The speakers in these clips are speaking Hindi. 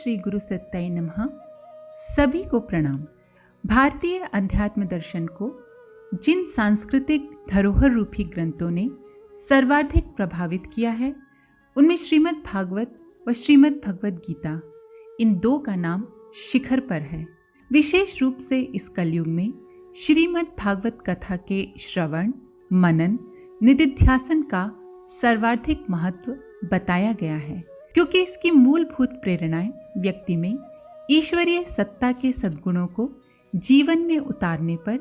श्री गुरु सत्ताई नमः। सभी को प्रणाम। भारतीय अध्यात्म दर्शन को जिन सांस्कृतिक धरोहर रूपी ग्रंथों ने सर्वाधिक प्रभावित किया है, उनमें श्रीमद् भागवत व श्रीमद् भगवद गीता, इन दो का नाम शिखर पर है। विशेष रूप से इस कलयुग में श्रीमद् भागवत कथा के श्रवण, मनन, निदिध्यासन का सर्वाधिक महत्व बताया गया है, क्योंकि इसकी मूलभूत प्रेरणाएं व्यक्ति में ईश्वरीय सत्ता के सद्गुणों को जीवन में उतारने पर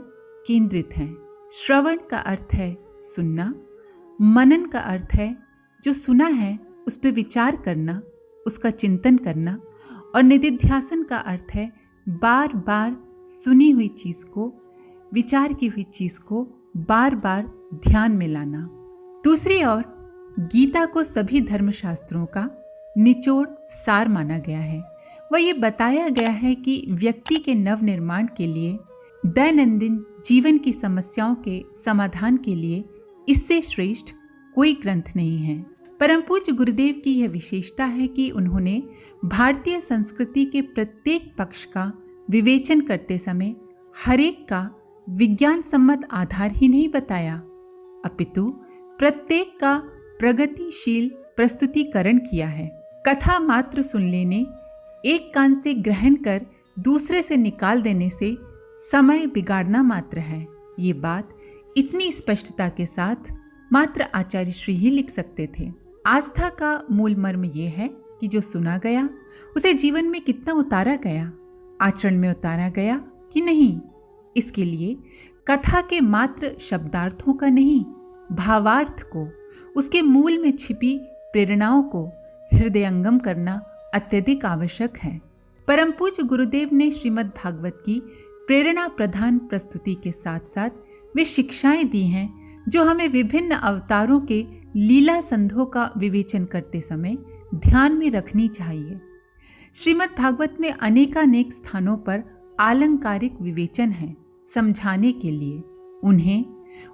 केंद्रित हैं। श्रवण का अर्थ है सुनना, मनन का अर्थ है जो सुना है उस पर विचार करना, उसका चिंतन करना, और निदिध्यासन का अर्थ है बार बार सुनी हुई चीज को, विचार की हुई चीज को बार बार ध्यान में लाना। दूसरी ओर गीता को सभी धर्मशास्त्रों का निचोड़ सार माना गया है। वह ये बताया गया है कि व्यक्ति के नवनिर्माण के लिए, दैनंदिन जीवन की समस्याओं के समाधान के लिए इससे श्रेष्ठ कोई ग्रंथ नहीं है। परम पूज्य गुरुदेव की यह विशेषता है कि उन्होंने भारतीय संस्कृति के प्रत्येक पक्ष का विवेचन करते समय हरेक का विज्ञान सम्मत आधार ही नहीं बताया, अपितु प्रत्येक का प्रगतिशील प्रस्तुतिकरण किया है। कथा मात्र सुन लेने, एक कान से ग्रहण कर दूसरे से निकाल देने से समय बिगाड़ना मात्र है। ये बात इतनी स्पष्टता के साथ मात्र आचार्य श्री ही लिख सकते थे। आस्था का मूल मर्म ये है कि जो सुना गया उसे जीवन में कितना उतारा गया, आचरण में उतारा गया कि नहीं। इसके लिए कथा के मात्र शब्दार्थों का नहीं, भावार्थ को, उसके मूल में छिपी प्रेरणाओं को हृदयंगम करना अत्यधिक आवश्यक है। परम पूज्य गुरुदेव ने श्रीमद् भागवत की प्रेरणा प्रधान प्रस्तुति के साथ साथ वे शिक्षाएं दी हैं जो हमें विभिन्न अवतारों के लीला संधों का विवेचन करते समय ध्यान में रखनी चाहिए। श्रीमद् भागवत में अनेकानेक स्थानों पर आलंकारिक विवेचन है, समझाने के लिए। उन्हें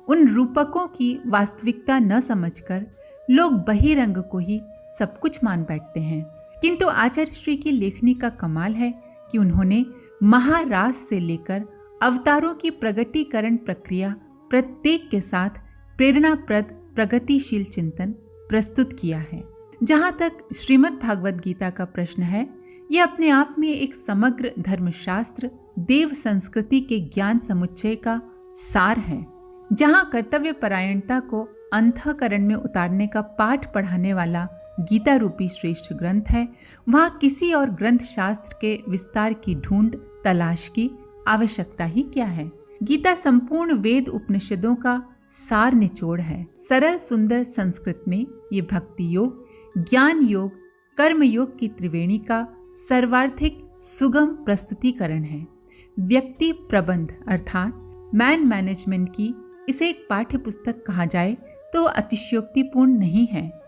उन रूपकों की वास्तविकता न समझकर लोग बहिरंग को ही सब कुछ मान बैठते हैं। किंतु आचार्य श्री की लेखनी का कमाल है कि उन्होंने महारास से लेकर अवतारों की प्रगटीकरण प्रक्रिया प्रत्येक के साथ प्रेरणाप्रद प्रगतिशील चिंतन प्रस्तुत किया है। जहाँ तक श्रीमद् भागवत गीता का प्रश्न है, यह अपने आप में एक समग्र धर्मशास्त्र, देव संस्कृति के ज्ञान समुच्चय का सार है। जहाँ कर्तव्य परायणता को अंतःकरण में उतारने का पाठ पढ़ाने वाला गीता रूपी श्रेष्ठ ग्रंथ है, वहाँ किसी और ग्रंथ शास्त्र के विस्तार की ढूंढ तलाश की आवश्यकता ही क्या है। गीता संपूर्ण वेद उपनिषदों का सार निचोड़ है। सरल सुंदर संस्कृत में ये भक्ति योग, ज्ञान योग, कर्म योग की त्रिवेणी का सर्वार्थिक सुगम प्रस्तुतिकरण है। व्यक्ति प्रबंध अर्थात मैन मैनेजमेंट की इसे एक पाठ्य पुस्तक कहा जाए तो अतिशयोक्तिपूर्ण नहीं है।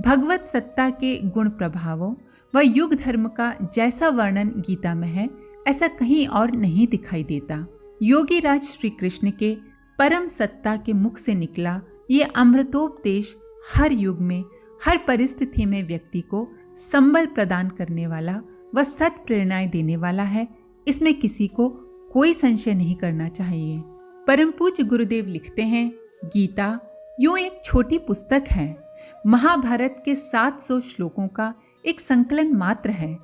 भगवत सत्ता के गुण प्रभावों व युग धर्म का जैसा वर्णन गीता में है, ऐसा कहीं और नहीं दिखाई देता। योगी राज श्री कृष्ण के परम सत्ता के मुख से निकला ये अमृतोपदेश हर युग में, हर परिस्थिति में व्यक्ति को संबल प्रदान करने वाला व सत प्रेरणाएं देने वाला है। इसमें किसी को कोई संशय नहीं करना चाहिए। परम पूज्य गुरुदेव लिखते हैं, गीता यूं एक छोटी पुस्तक है, महाभारत के 700 श्लोकों का एक संकलन मात्र है,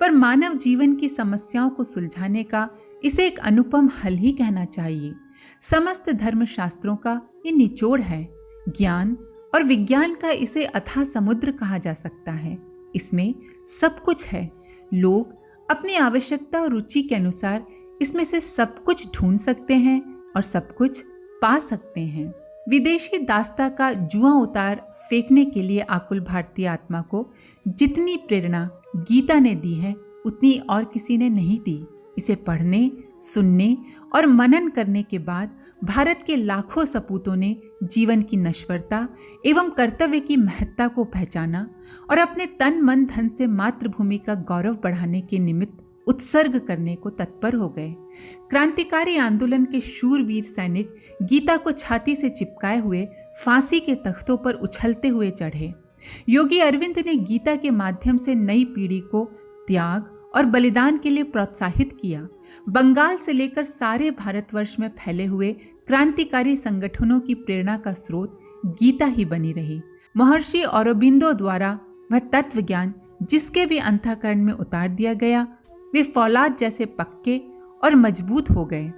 पर मानव जीवन की समस्याओं को सुलझाने का इसे एक अनुपम हल ही कहना चाहिए। समस्त धर्मशास्त्रों का ये निचोड़ है। ज्ञान और विज्ञान का इसे अथाह समुद्र कहा जा सकता है। इसमें सब कुछ है। लोग अपनी आवश्यकता और रुचि के अनुसार इसमें से सब कुछ ढूंढ सकते हैं और सब कुछ पा सकते हैं। विदेशी दास्ता का जुआ उतार फेंकने के लिए आकुल भारतीय आत्मा को जितनी प्रेरणा गीता ने दी है, उतनी और किसी ने नहीं दी। इसे पढ़ने, सुनने और मनन करने के बाद भारत के लाखों सपूतों ने जीवन की नश्वरता एवं कर्तव्य की महत्ता को पहचाना और अपने तन मन धन से मातृभूमि का गौरव बढ़ाने के निमित्त उत्सर्ग करने को तत्पर हो गए। क्रांतिकारी आंदोलन के शूरवीर सैनिक गीता को छाती से चिपकाए हुए फांसी के तख्तों पर उछलते हुए चढ़े। योगी अरविंद ने गीता के माध्यम से नई पीढ़ी को त्याग और बलिदान के लिए प्रोत्साहित किया। बंगाल से लेकर सारे भारतवर्ष में फैले हुए क्रांतिकारी संगठनों की प्रेरणा का स्रोत गीता ही बनी रही। महर्षि औरोबिंदो द्वारा वह तत्व ज्ञान जिसके भी अंतःकरण में उतार दिया गया, वे फौलाद जैसे पक्के और मजबूत हो गए।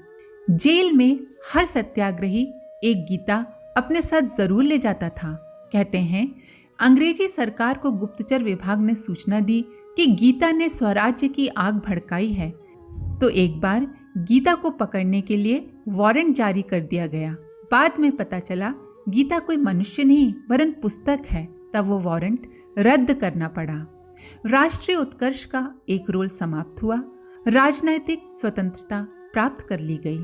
जेल में हर सत्याग्रही एक गीता अपने साथ जरूर ले जाता था। कहते हैं अंग्रेजी सरकार को गुप्तचर विभाग ने सूचना दी कि गीता ने स्वराज्य की आग भड़काई है, तो एक बार गीता को पकड़ने के लिए वारंट जारी कर दिया गया। बाद में पता चला गीता कोई मनुष्य नहीं वरन पुस्तक है, तब वो वारंट रद्द करना पड़ा। राष्ट्रीय उत्कर्ष का एक रोल समाप्त हुआ। राजनैतिक स्वतंत्रता प्राप्त कर ली गई।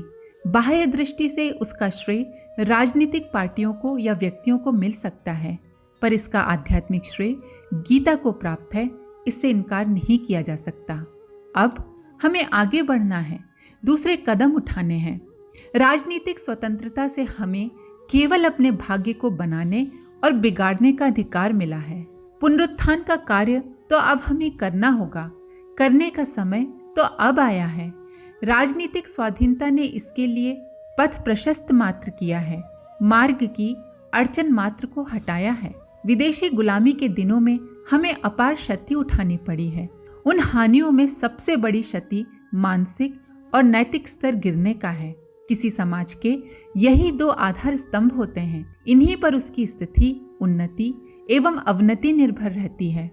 बाह्य दृष्टि से उसका श्रेय राजनीतिक पार्टियों को या व्यक्तियों को मिल सकता है, पर इसका आध्यात्मिक श्रेय गीता को प्राप्त है, इससे इनकार नहीं किया जा सकता। अब हमें आगे बढ़ना है, दूसरे कदम उठाने हैं। राजनीतिक स्वतंत्रता से हमें केवल अपने भाग्य को बनाने और बिगाड़ने का अधिकार मिला है। पुनरुत्थान का कार्य तो अब हमें करना होगा, करने का समय तो अब आया है। राजनीतिक स्वाधीनता ने इसके लिए पथ प्रशस्त मात्र किया है, मार्ग की अड़चन मात्र को हटाया है। विदेशी गुलामी के दिनों में हमें अपार क्षति उठानी पड़ी है। उन हानियों में सबसे बड़ी क्षति मानसिक और नैतिक स्तर गिरने का है। किसी समाज के यही दो आधार स्तंभ होते हैं, इन्हीं पर उसकी स्थिति, उन्नति एवं अवनति निर्भर रहती है।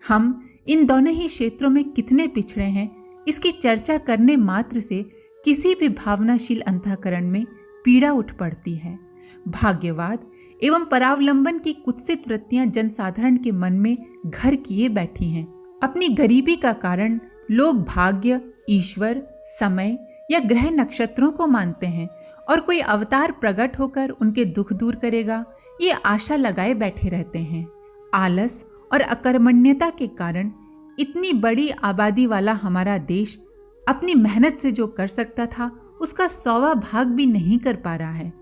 हम इन दोनों ही क्षेत्रों में कितने पिछड़े हैं, इसकी चर्चा करने मात्र से किसी भी भावनाशील अंतःकरण में पीड़ा उठ पड़ती है। भाग्यवाद एवं परावलंबन की कुत्सित वृत्तियां जनसाधारण के मन में घर किए बैठी हैं। अपनी गरीबी का कारण लोग भाग्य, ईश्वर, समय या ग्रह नक्षत्रों को मानते हैं और कोई अवतार प्रकट होकर उनके दुख दूर करेगा, ये आशा लगाए बैठे रहते हैं। आलस और अकर्मण्यता के कारण इतनी बड़ी आबादी वाला हमारा देश अपनी मेहनत से जो कर सकता था उसका 100वां भाग भी नहीं कर पा रहा है।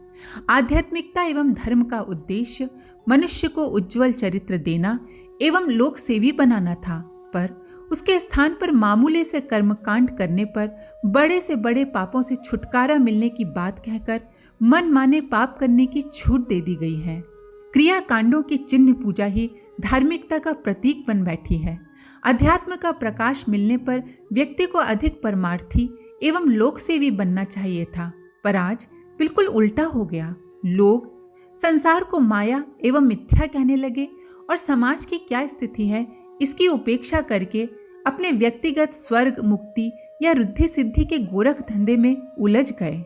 आध्यात्मिकता एवं धर्म का उद्देश्य मनुष्य को उज्जवल चरित्र देना एवं लोक सेवी बनाना था, पर उसके स्थान पर मामूली से कर्मकांड करने पर बड़े से बड़े पापों से छुटकारा मिलने की बात कहकर मन माने पाप करने की छूट दे दी गई है। क्रिया कांडों की चिन्ह पूजा ही धार्मिकता का प्रतीक बन बैठी है। अध्यात्म का प्रकाश मिलने पर व्यक्ति को अधिक परमार्थी एवं लोकसेवी बनना चाहिए था, पर आज बिल्कुल उल्टा हो गया। लोग संसार को माया एवं मिथ्या कहने लगे और समाज की क्या स्थिति है इसकी उपेक्षा करके अपने व्यक्तिगत स्वर्ग, मुक्ति या रिद्धि सिद्धि के गोरख धंधे में उलझ गए।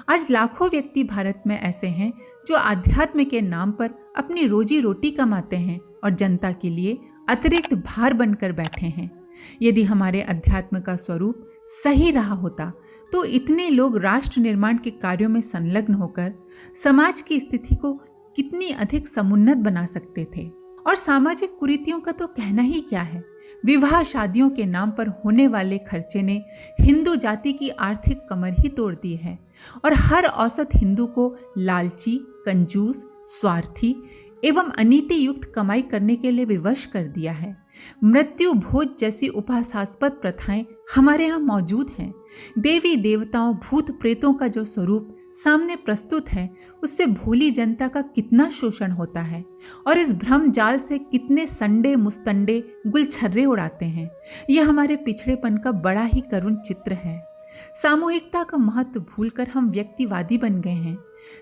आज लाखों व्यक्ति भारत में ऐसे हैं जो आध्यात्म के नाम पर अपनी रोजी रोटी कमाते हैं और जनता के लिए अतिरिक्त भार बनकर बैठे हैं। यदि हमारे अध्यात्म का स्वरूप सही रहा होता तो इतने लोग राष्ट्र निर्माण के कार्यों में संलग्न होकर समाज की स्थिति को कितनी अधिक समुन्नत बना सकते थे। और सामाजिक कुरीतियों का तो कहना ही क्या है। विवाह शादियों के नाम पर होने वाले खर्चे ने हिंदू जाति की आर्थिक कमर ही तोड़ दी है और हर औसत हिंदू को लालची, कंजूस, स्वार्थी एवं अनीति युक्त कमाई करने के लिए विवश कर दिया है। मृत्यु भोज जैसी उपहासास्पद प्रथाएं हमारे यहाँ मौजूद हैं। देवी देवताओं, भूत प्रेतों का जो स्वरूप सामने प्रस्तुत है उससे भोली जनता का कितना शोषण होता है और इस भ्रम जाल से कितने संडे मुस्तंडे गुलछर्रे उड़ाते हैं। यह हमारे पिछड़ेपन का बड़ा ही करुण चित्र है। सामूहिकता का महत्व भूलकर हम व्यक्तिवादी बन गए हैं।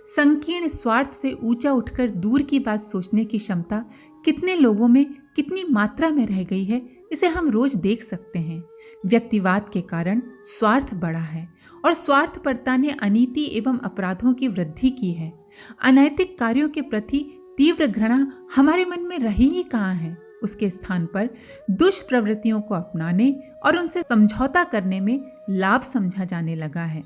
संकीर्ण स्वार्थ से ऊंचा उठकर दूर की बात सोचने की क्षमता कितने लोगों में, कितनी मात्रा में रह गई है, इसे हम रोज देख सकते हैं। व्यक्तिवाद के कारण स्वार्थ बढ़ा है और स्वार्थपरता ने अनीति एवं अपराधों की वृद्धि की है। अनैतिक कार्यों के प्रति तीव्र घृणा हमारे मन में रही ही कहाँ है। उसके स्थान पर दुष्प्रवृत्तियों को अपनाने और उनसे समझौता करने में लाभ समझा जाने लगा है।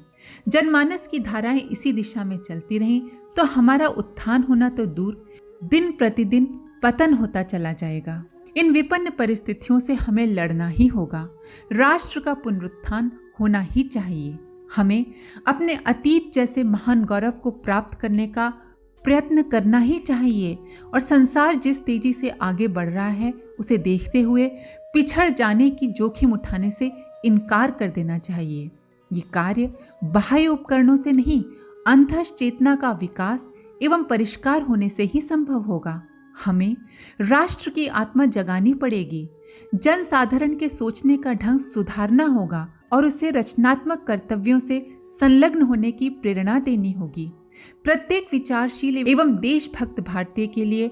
जनमानस की धाराएं इसी दिशा में चलती रहीं तो हमारा उत्थान होना तो दूर, दिन प्रतिदिन पतन होता चला जाएगा। इन विपन्न परिस्थितियों से हमें लड़ना ही होगा। राष्ट्र का पुनरुत्थान होना ही चाहिए। हमें अपने अतीत जैसे महान गौरव को प्राप्त करने का प्रयत्न करना ही चाहिए और संसार जिस तेजी से आगे बढ़ रहा है उसे देखते हुए पिछड़ जाने की जोखिम उठाने से इनकार कर देना चाहिए। ये कार्य बाह्य उपकरणों से नहीं, अंतःश चेतना का विकास एवं परिष्कार होने से ही संभव होगा। हमें राष्ट्र की आत्मा जगानी पड़ेगी, जनसाधारण के सोचने का ढंग सुधारना होगा और उसे रचनात्मक कर्तव्यों से संलग्न होने की प्रेरणा देनी होगी। प्रत्येक विचारशील एवं देशभक्त भारतीय के लिए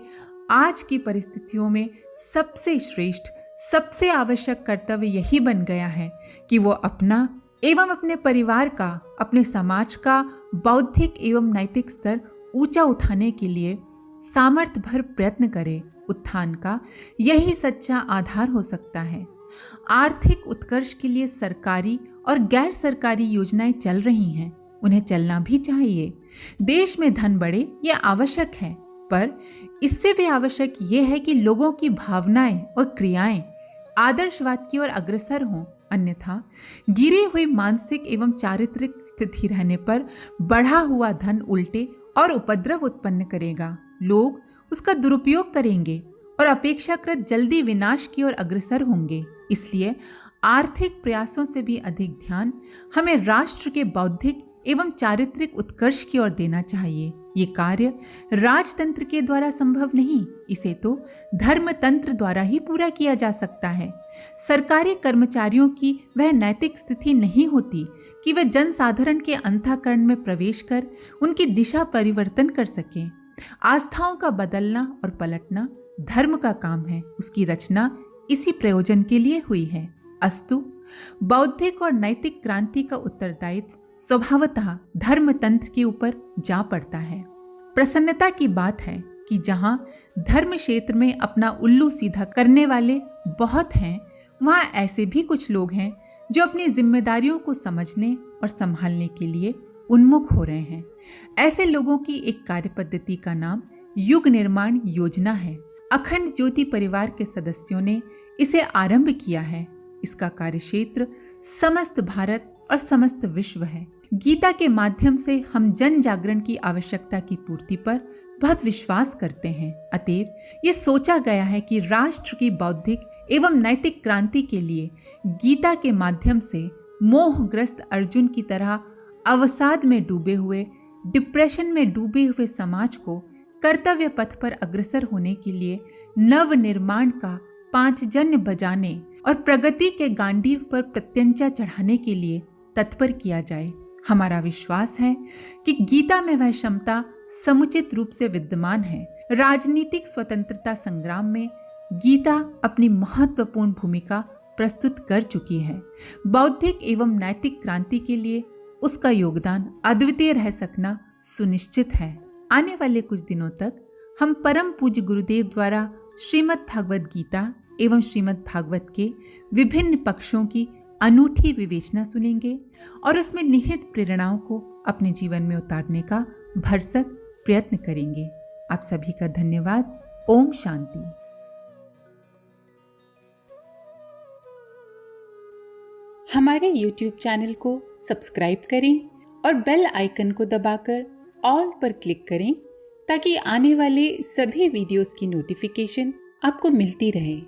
आज की परिस्थितियों में सबसे श्रेष्ठ, सबसे आवश्यक कर्तव्य यही बन गया है कि वो अपना एवं अपने परिवार का, अपने समाज का बौद्धिक एवं नैतिक स्तर ऊंचा उठाने के लिए सामर्थ्य भर प्रयत्न करे। उत्थान का यही सच्चा आधार हो सकता है। आर्थिक उत्कर्ष के लिए सरकारी और गैर सरकारी योजनाएं चल रही हैं, उन्हें चलना भी चाहिए। देश में धन बढ़े यह आवश्यक है, पर इससे भी आवश्यक यह है कि लोगों की भावनाएं और क्रियाएं आदर्शवाद की ओर अग्रसर हों, अन्यथा गिरी हुई मानसिक एवं चारित्रिक स्थिति रहने पर बढ़ा हुआ धन उल्टे और उपद्रव उत्पन्न करेगा। लोग उसका दुरुपयोग करेंगे और अपेक्षाकृत जल्दी विनाश की ओर अग्रसर होंगे। इसलिए आर्थिक प्रयासों से भी अधिक ध्यान हमें राष्ट्र के बौद्धिक एवं चारित्रिक उत्कर्ष की ओर देना चाहिए। ये कार्य राजतंत्र के द्वारा संभव नहीं, इसे तो धर्मतंत्र द्वारा ही पूरा किया जा सकता है। सरकारी कर्मचारियों की वह नैतिक स्थिति नहीं होती कि वे जनसाधारण के अंतःकरण में प्रवेश कर उनकी दिशा परिवर्तन कर सकें। आस्थाओं का बदलना और पलटना धर्म का काम है, उसकी रचना इसी प्रयोजन के लिए हुई है। अस्तु, बौद्धिक और नैतिक क्रांति का उत्तरदायित्व स्वभावतः धर्मतंत्र के ऊपर जा पड़ता है। प्रसन्नता की बात है कि जहां धर्म क्षेत्र में अपना उल्लू सीधा करने वाले बहुत हैं, वहां ऐसे भी कुछ लोग हैं जो अपनी जिम्मेदारियों को समझने और संभालने के लिए उन्मुख हो रहे हैं। ऐसे लोगों की एक कार्य पद्धति का नाम युग निर्माण योजना है। अखंड ज्योति परिवार के सदस्यों ने इसे आरंभ किया है। इसका कार्यक्षेत्र समस्त भारत और समस्त विश्व है। गीता के माध्यम से हम जन जागरण की आवश्यकता की पूर्ति पर बहुत विश्वास करते हैं। अतएव ये सोचा गया है कि राष्ट्र की बौद्धिक एवं नैतिक क्रांति के लिए गीता के माध्यम से मोहग्रस्त अर्जुन की तरह अवसाद में डूबे हुए, डिप्रेशन में डूबे हुए समाज को कर्तव्य पथ पर अग्रसर होने के लिए नव निर्माण का पांचजन्य बजाने और प्रगति के गांडीव पर प्रत्यंचा चढ़ाने के लिए तत्पर किया जाए। हमारा विश्वास है कि गीता में वह क्षमता समुचित रूप से विद्यमान है। राजनीतिक स्वतंत्रता संग्राम में गीता अपनी महत्वपूर्ण भूमिका प्रस्तुत कर चुकी है। बौद्धिक एवं नैतिक क्रांति के लिए उसका योगदान अद्वितीय रह सकना सुनिश्चित है। आने वाले कुछ दिनों तक हम परम पूज्य गुरुदेव द्वारा श्रीमद् भागवत गीता एवं श्रीमद् भागवत के विभिन्न पक्षों की अनूठी विवेचना सुनेंगे और उसमें निहित प्रेरणाओं को अपने जीवन में उतारने का भरसक प्रयत्न करेंगे। आप सभी का धन्यवाद। ओम शांति। हमारे YouTube चैनल को सब्सक्राइब करें और बेल आइकन को दबाकर ऑल पर क्लिक करें ताकि आने वाले सभी वीडियोस की नोटिफिकेशन आपको मिलती रहे।